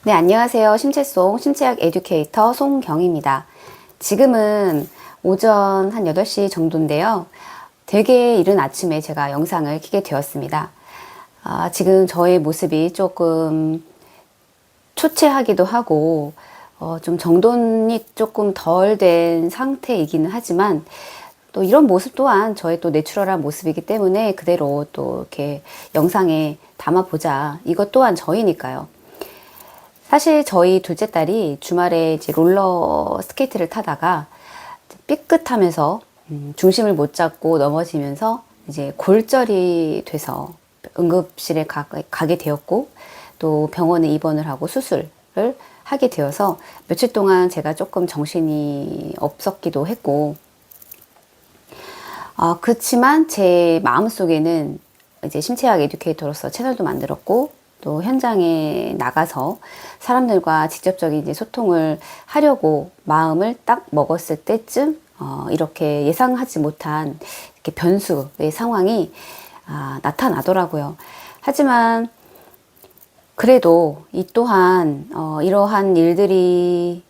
네, 안녕하세요. 심채송, 심채학 에듀케이터 송경입니다. 지금은 오전 한 8시 정도인데요. 되게 이른 아침에 제가 영상을 켜게 되었습니다. 지금 저의 모습이 조금 초췌하기도 하고, 좀 정돈이 조금 덜 된 상태이기는 하지만, 또 이런 모습 또한 저의 또 내추럴한 모습이기 때문에 그대로 또 이렇게 영상에 담아보자. 이것 또한 저희니까요. 사실 저희 둘째 딸이 주말에 이제 롤러 스케이트를 타다가 삐끗하면서 중심을 못 잡고 넘어지면서 이제 골절이 돼서 응급실에 가게 되었고, 또 병원에 입원을 하고 수술을 하게 되어서 며칠 동안 제가 조금 정신이 없었기도 했고, 그렇지만 제 마음속에는 이제 심채학 에듀케이터로서 채널도 만들었고, 또 현장에 나가서 사람들과 직접적인 이제 소통을 하려고 마음을 딱 먹었을 때쯤 이렇게 예상하지 못한 이렇게 변수의 상황이 나타나더라고요. 하지만 그래도 이 또한 이러한 일들이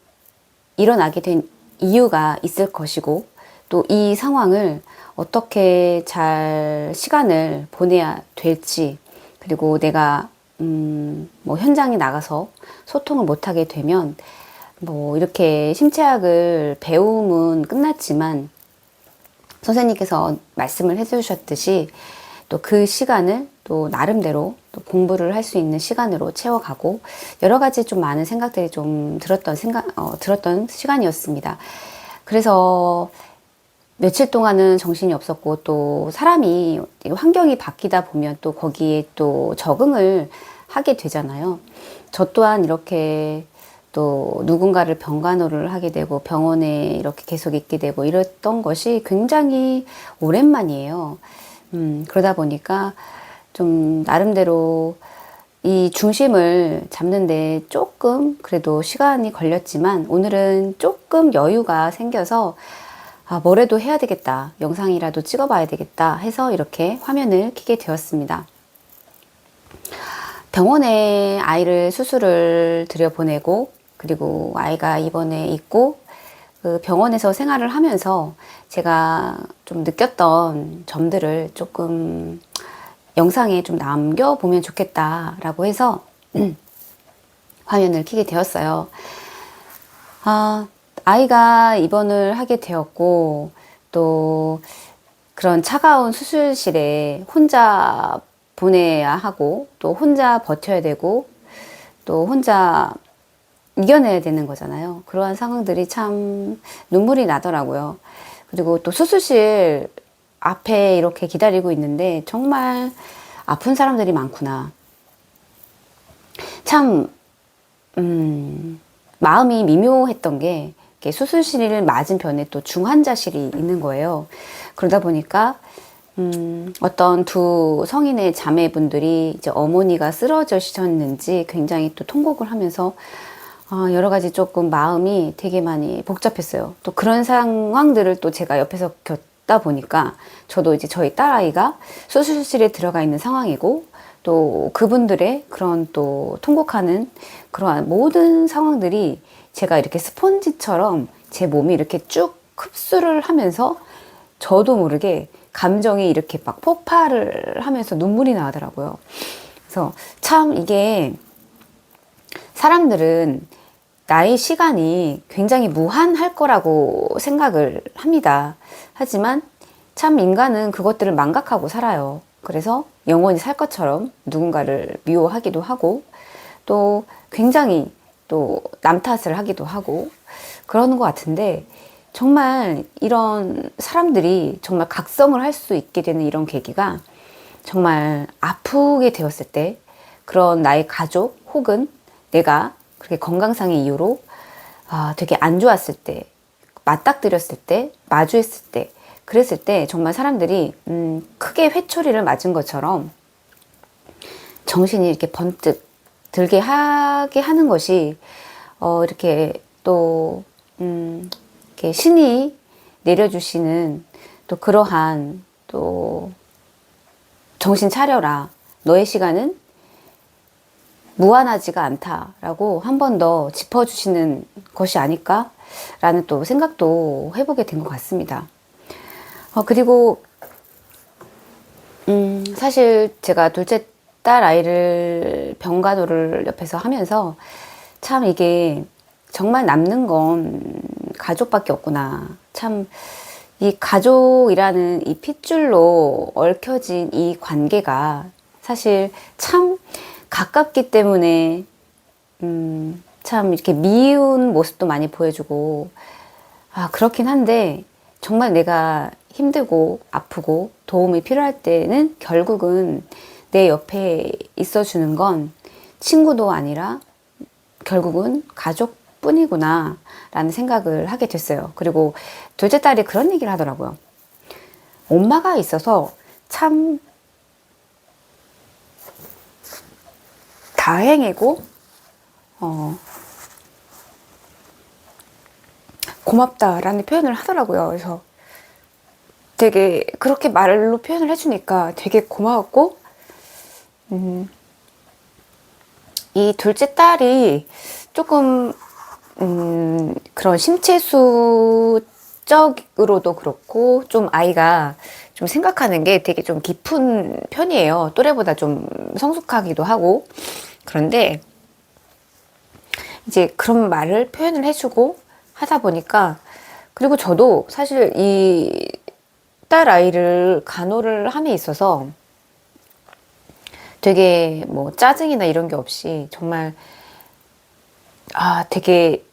일어나게 된 이유가 있을 것이고, 또 이 상황을 어떻게 잘 시간을 보내야 될지, 그리고 내가 뭐 현장에 나가서 소통을 못하게 되면 뭐 이렇게 심체학을 배움은 끝났지만 선생님께서 말씀을 해주셨듯이 또 그 시간을 또 나름대로 또 공부를 할 수 있는 시간으로 채워가고, 여러 가지 좀 많은 생각들이 좀 들었던 시간이었습니다. 그래서 며칠 동안은 정신이 없었고, 또 사람이 환경이 바뀌다 보면 또 거기에 또 적응을 하게 되잖아요. 저 또한 이렇게 또 누군가를 병간호를 하게 되고 병원에 이렇게 계속 있게 되고 이랬던 것이 굉장히 오랜만이에요. 그러다 보니까 좀 나름대로 이 중심을 잡는데 조금 그래도 시간이 걸렸지만, 오늘은 조금 여유가 생겨서 뭐라도 해야 되겠다, 영상이라도 찍어봐야 되겠다 해서 이렇게 화면을 켜게 되었습니다. 병원에 아이를 수술을 들여보내고, 그리고 아이가 입원해 있고, 그 병원에서 생활을 하면서 제가 좀 느꼈던 점들을 조금 영상에 좀 남겨보면 좋겠다라고 해서 화면을 켜게 되었어요. 아이가 입원을 하게 되었고, 또 그런 차가운 수술실에 혼자 보내야 하고, 또 혼자 버텨야 되고, 또 혼자 이겨내야 되는 거잖아요. 그러한 상황들이 참 눈물이 나더라고요. 그리고 또 수술실 앞에 이렇게 기다리고 있는데 정말 아픈 사람들이 많구나. 참 마음이 미묘했던 게, 수술실 맞은편에 또 중환자실이 있는 거예요. 그러다 보니까 어떤 두 성인의 자매분들이 이제 어머니가 쓰러지셨는지 굉장히 또 통곡을 하면서 여러 가지 조금 마음이 되게 많이 복잡했어요. 또 그런 상황들을 또 제가 옆에서 겪다 보니까 저도 이제 저희 딸아이가 수술실에 들어가 있는 상황이고, 또 그분들의 그런 또 통곡하는 그러한 모든 상황들이 제가 이렇게 스펀지처럼 제 몸이 이렇게 쭉 흡수를 하면서 저도 모르게 감정이 이렇게 막 폭발을 하면서 눈물이 나더라고요. 그래서 참 이게 사람들은 나의 시간이 굉장히 무한할 거라고 생각을 합니다. 하지만 참 인간은 그것들을 망각하고 살아요. 그래서 영원히 살 것처럼 누군가를 미워하기도 하고, 또 굉장히 또 남 탓을 하기도 하고 그러는 것 같은데, 정말 이런 사람들이 정말 각성을 할 수 있게 되는 이런 계기가 정말 아프게 되었을 때, 그런 나의 가족 혹은 내가 그렇게 건강상의 이유로 되게 안 좋았을 때, 맞닥뜨렸을 때, 마주했을 때, 그랬을 때 정말 사람들이 크게 회초리를 맞은 것처럼 정신이 이렇게 번뜩 들게 하게 하는 것이 이렇게 또 이렇게 신이 내려주시는 또 그러한 또 정신 차려라, 너의 시간은 무한하지가 않다라고 한 번 더 짚어주시는 것이 아닐까라는 또 생각도 해보게 된 것 같습니다. 그리고 사실 제가 둘째 딸 아이를 병간호를 옆에서 하면서 참 이게 정말 남는 건 가족밖에 없구나. 참 이 가족이라는 이 핏줄로 얽혀진 이 관계가 사실 참 가깝기 때문에 참 이렇게 미운 모습도 많이 보여주고 그렇긴 한데 정말 내가 힘들고 아프고 도움이 필요할 때는 결국은 내 옆에 있어주는 건 친구도 아니라 결국은 가족뿐이구나 라는 생각을 하게 됐어요. 그리고 둘째 딸이 그런 얘기를 하더라고요. 엄마가 있어서 참 다행이고 고맙다라는 표현을 하더라고요. 그래서 되게 그렇게 말로 표현을 해주니까 되게 고마웠고 이 둘째 딸이 조금 그런 심체수적으로도 그렇고 좀 아이가 좀 생각하는 게 되게 좀 깊은 편이에요. 또래보다 좀 성숙하기도 하고. 그런데 이제 그런 말을 표현을 해주고 하다 보니까, 그리고 저도 사실 이 딸 아이를 간호를 함에 있어서 되게 뭐 짜증이나 이런 게 없이 정말 되게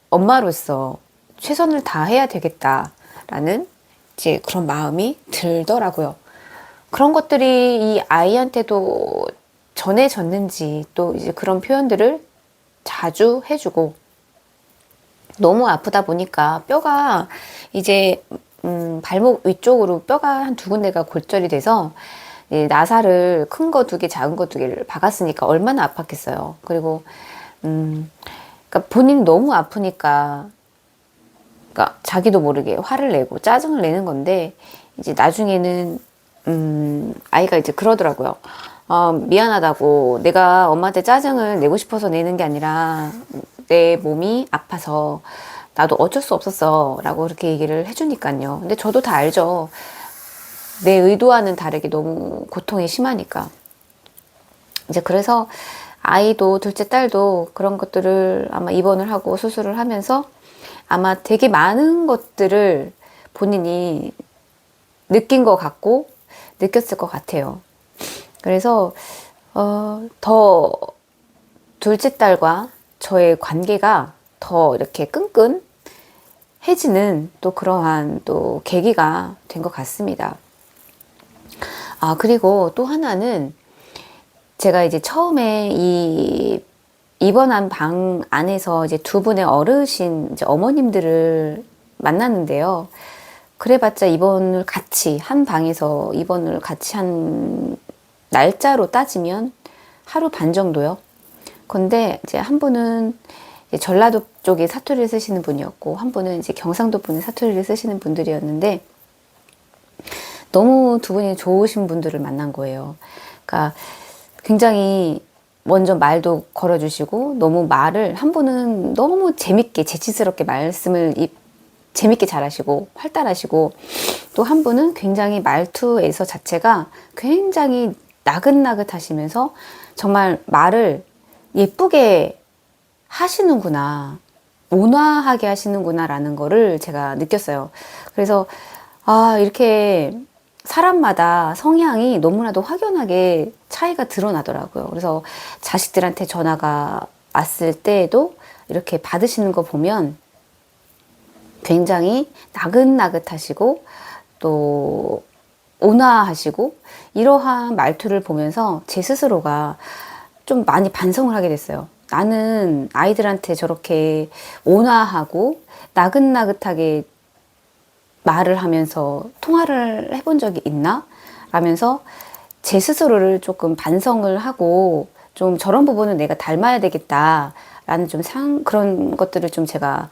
엄마로서 최선을 다해야 되겠다라는 이제 그런 마음이 들더라고요. 그런 것들이 이 아이한테도 전해졌는지 또 이제 그런 표현들을 자주 해주고, 너무 아프다 보니까 뼈가 이제 발목 위쪽으로 뼈가 한 두 군데가 골절이 돼서 나사를 큰 거 두 개, 작은 거 두 개를 박았으니까 얼마나 아팠겠어요. 그리고 그러니까 본인이 너무 아프니까, 그러니까 자기도 모르게 화를 내고 짜증을 내는 건데, 이제 나중에는 아이가 이제 그러더라고요. 미안하다고, 내가 엄마한테 짜증을 내고 싶어서 내는 게 아니라 내 몸이 아파서 나도 어쩔 수 없었어 라고 그렇게 얘기를 해주니까요. 근데 저도 다 알죠. 내 의도와는 다르게 너무 고통이 심하니까. 이제 그래서 아이도 둘째 딸도 그런 것들을 아마 입원을 하고 수술을 하면서 아마 되게 많은 것들을 본인이 느낀 것 같고 느꼈을 것 같아요. 그래서 더 둘째 딸과 저의 관계가 더 이렇게 끈끈해지는 또 그러한 또 계기가 된 것 같습니다. 그리고 또 하나는 제가 이제 처음에 이 입원한 방 안에서 이제 두 분의 어르신 이제 어머님들을 만났는데요. 그래봤자 입원을 같이 한 방에서 입원을 같이 한 날짜로 따지면 하루 반 정도요. 근데 이제 한 분은 이제 전라도 쪽에 사투리를 쓰시는 분이었고, 한 분은 이제 경상도 분의 사투리를 쓰시는 분들이었는데, 너무 두 분이 좋으신 분들을 만난 거예요. 그러니까 굉장히 먼저 말도 걸어주시고, 너무 말을, 한 분은 너무 재밌게 재치스럽게 말씀을 재밌게 잘하시고 활달하시고, 또 한 분은 굉장히 말투에서 자체가 굉장히 나긋나긋하시면서 정말 말을 예쁘게 하시는구나, 온화하게 하시는구나 라는 거를 제가 느꼈어요. 그래서 이렇게 사람마다 성향이 너무나도 확연하게 차이가 드러나더라고요. 그래서 자식들한테 전화가 왔을 때에도 이렇게 받으시는 거 보면 굉장히 나긋나긋하시고 또 온화하시고, 이러한 말투를 보면서 제 스스로가 좀 많이 반성을 하게 됐어요. 나는 아이들한테 저렇게 온화하고 나긋나긋하게 말을 하면서 통화를 해본 적이 있나? 라면서 제 스스로를 조금 반성을 하고, 좀 저런 부분은 내가 닮아야 되겠다 라는 좀 그런 것들을 좀 제가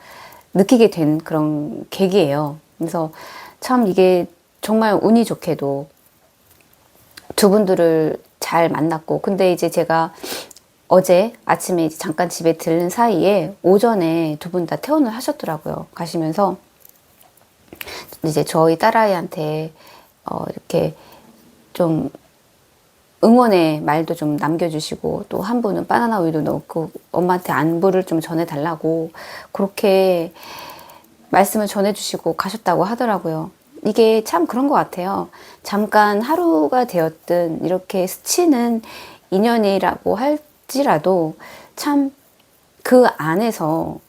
느끼게 된 그런 계기예요. 그래서 참 이게 정말 운이 좋게도 두 분들을 잘 만났고, 근데 이제 제가 어제 아침에 이제 잠깐 집에 들른 사이에 오전에 두 분 다 퇴원을 하셨더라고요. 가시면서 이제 저희 딸아이한테 이렇게 좀 응원의 말도 좀 남겨주시고, 또 한 분은 바나나 우유도 넣고 엄마한테 안부를 좀 전해달라고 그렇게 말씀을 전해주시고 가셨다고 하더라고요. 이게 참 그런 것 같아요. 잠깐 하루가 되었든 이렇게 스치는 인연이라고 할지라도 참 그 안에서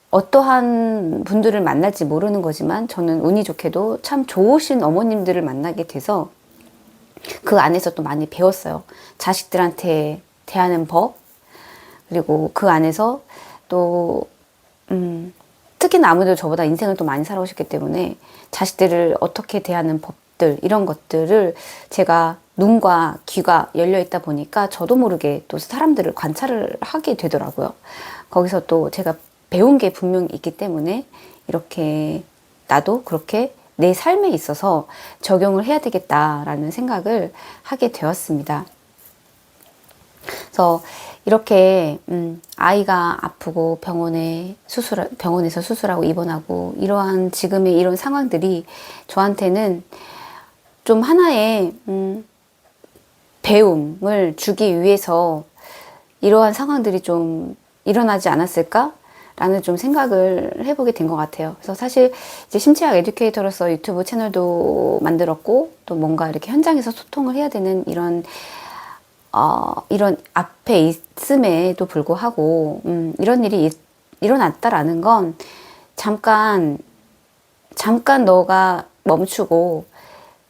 어떠한 분들을 만날지 모르는 거지만, 저는 운이 좋게도 참 좋으신 어머님들을 만나게 돼서 그 안에서 또 많이 배웠어요. 자식들한테 대하는 법, 그리고 그 안에서 또 특히나 아무래도 저보다 인생을 또 많이 살아오셨기 때문에 자식들을 어떻게 대하는 법들, 이런 것들을 제가 눈과 귀가 열려 있다 보니까 저도 모르게 또 사람들을 관찰을 하게 되더라고요. 거기서 또 제가 배운 게 분명히 있기 때문에 이렇게 나도 그렇게 내 삶에 있어서 적용을 해야 되겠다라는 생각을 하게 되었습니다. 그래서 이렇게 아이가 아프고 병원에서 수술하고 입원하고 이러한 지금의 이런 상황들이 저한테는 좀 하나의 배움을 주기 위해서 이러한 상황들이 좀 일어나지 않았을까? 라는 좀 생각을 해보게 된 것 같아요. 그래서 사실 이제 심취학 에듀케이터로서 유튜브 채널도 만들었고, 또 뭔가 이렇게 현장에서 소통을 해야 되는 이런 앞에 있음에도 불구하고, 이런 일이 일어났다라는 건 잠깐 너가 멈추고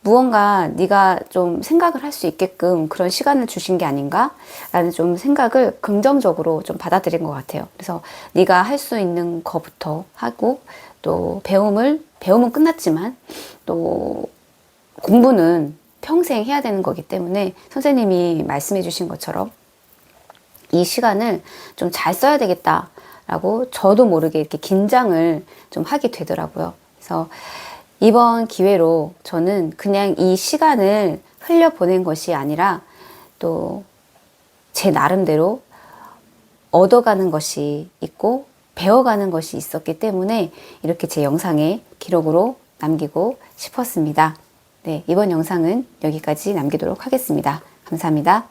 무언가 네가 좀 생각을 할 수 있게끔 그런 시간을 주신 게 아닌가라는 좀 생각을 긍정적으로 좀 받아들인 것 같아요. 그래서 네가 할 수 있는 거부터 하고, 또 배움은 끝났지만 또 공부는 평생 해야 되는 거기 때문에 선생님이 말씀해 주신 것처럼 이 시간을 좀 잘 써야 되겠다라고 저도 모르게 이렇게 긴장을 좀 하게 되더라고요. 그래서 이번 기회로 저는 그냥 이 시간을 흘려보낸 것이 아니라 또 제 나름대로 얻어가는 것이 있고 배워가는 것이 있었기 때문에 이렇게 제 영상에 기록으로 남기고 싶었습니다. 네, 이번 영상은 여기까지 남기도록 하겠습니다. 감사합니다.